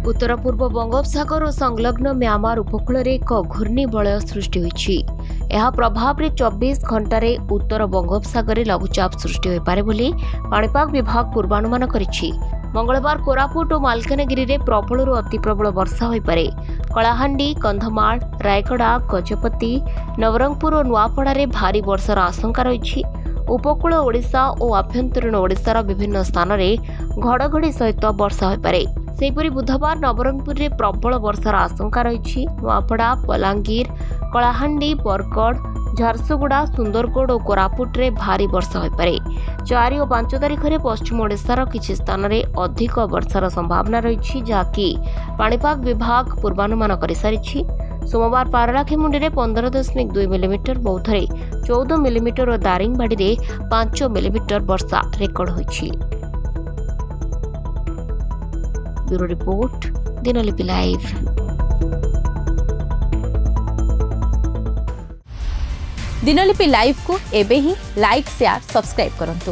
उत्तर पूर्व बंगोपसागर और संलग्न म्यांमार उपकूल में एक घूर्णिबलय सृष्टि होइछि। यह प्रभाव रे 24 घंटे उत्तर बंगोपसागर में लघुचाप सृष्टि हो पारे बोली पाणीपाग विभाग पूर्वानुमान करिछि। मंगलवार कोरापुट और मालकानगिरी में प्रबल अति प्रबल वर्षा हो पारे। कलाहांडी, कंधमाल, रायगड़ा, गजपति, नवरंगपुर और नुआपड़ा में भारी वर्षार आशंका रही। उपकूल ओडिशा और आभ्यंतरीण ओडिशार विभिन्न स्थान में घड़घड़ी सहित वर्षा हो पारे। सेहीपरि बुधवार नवरंगपुर में प्रबल वर्षार आशंका रही। नुआपड़ा, बलांगीर, कलाहांडी, बरगड़, झारसुगुड़ा, सुंदरगढ़ और कोरापुट में भारी वर्षा हो पारे। 4 और 5 तारिख में पश्चिम ओडिशार किछि स्थान में अधिक वर्षार संभावना रही, जहाँकि पाणीपाग विभाग पूर्वानुमान कर सारिछि। सोमवार पारलाखेमुंडी में 15.2 मिलीमीटर, बौद्धरे 14 मिलीमीटर और दारिंगबाड़ी में 5 मिलीमीटर वर्षा रेकर्ड होइछि। Bureau report, Dinalipi live. Dinalipi live को एबे ही लाइक, शेयर, सब्सक्राइब करंतु।